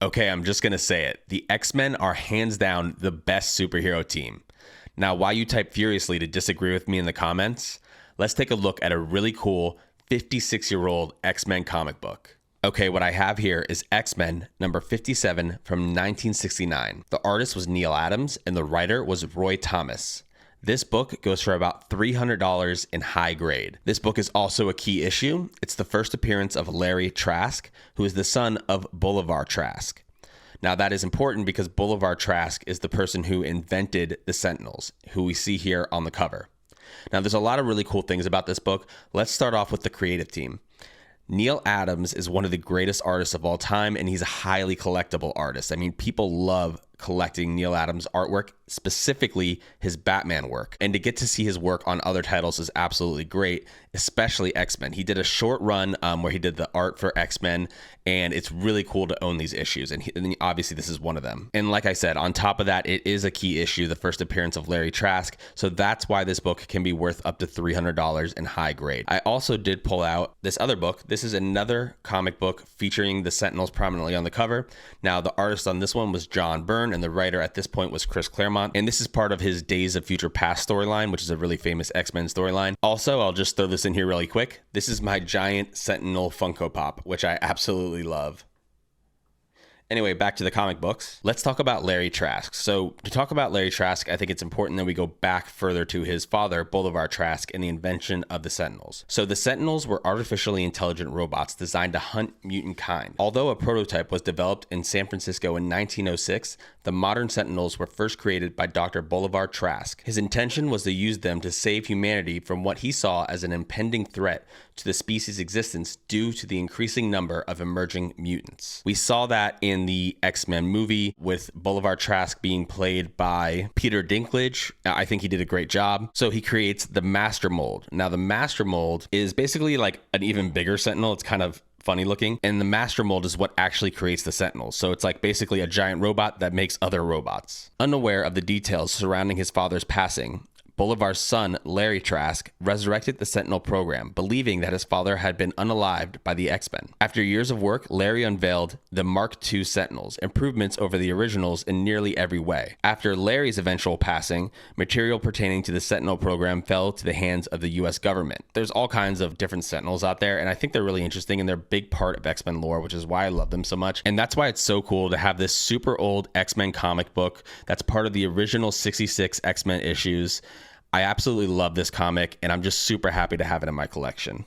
Okay, I'm just going to say it. The X-Men are hands down the best superhero team. Now, while you type furiously to disagree with me in the comments, let's take a look at a really cool 56-year-old X-Men comic book. Okay, what I have here is X-Men number 57 from 1969. The artist was Neil Adams and the writer was Roy Thomas. This book goes for about $300 in high grade. This book is also a key issue. It's the first appearance of Larry Trask, who is the son of Bolivar Trask. Now that is important because Bolivar Trask is the person who invented the Sentinels, who we see here on the cover. Now there's a lot of really cool things about this book. Let's start off with the creative team. Neil Adams is one of the greatest artists of all time, and he's a highly collectible artist. I mean, people love collecting Neil Adams' artwork, specifically his Batman work. And to get to see his work on other titles is absolutely great, especially X-Men. He did a short run where he did the art for X-Men, and it's really cool to own these issues. And obviously this is one of them. And like I said, on top of that, it is a key issue, the first appearance of Larry Trask. So that's why this book can be worth up to $300 in high grade. I also did pull out this other book. This is another comic book featuring the Sentinels prominently on the cover. Now, the artist on this one was John Byrne, and the writer at this point was Chris Claremont. And this is part of his Days of Future Past storyline, which is a really famous X-Men storyline. Also, I'll just throw this in here really quick. This is my giant Sentinel Funko Pop, which I absolutely love. Anyway, back to the comic books. Let's talk about Larry Trask. So to talk about Larry Trask, I think it's important that we go back further to his father, Bolivar Trask, and the invention of the Sentinels. So the Sentinels were artificially intelligent robots designed to hunt mutant kind. Although a prototype was developed in San Francisco in 1906, the modern Sentinels were first created by Dr. Bolivar Trask. His intention was to use them to save humanity from what he saw as an impending threat to the species' existence due to the increasing number of emerging mutants. We saw that in the X-Men movie with Bolivar Trask being played by Peter Dinklage. I think he did a great job. So he creates the Master Mold. Now the Master Mold is basically like an even bigger Sentinel. It's kind of funny looking. And the Master Mold is what actually creates the Sentinels. So it's like basically a giant robot that makes other robots. Unaware of the details surrounding his father's passing, Bolivar's son, Larry Trask, resurrected the Sentinel program, believing that his father had been unalived by the X-Men. After years of work, Larry unveiled the Mark II Sentinels, improvements over the originals in nearly every way. After Larry's eventual passing, material pertaining to the Sentinel program fell to the hands of the US government. There's all kinds of different Sentinels out there, and I think they're really interesting, and they're a big part of X-Men lore, which is why I love them so much. And that's why it's so cool to have this super old X-Men comic book that's part of the original 66 X-Men issues. I absolutely love this comic, and I'm just super happy to have it in my collection.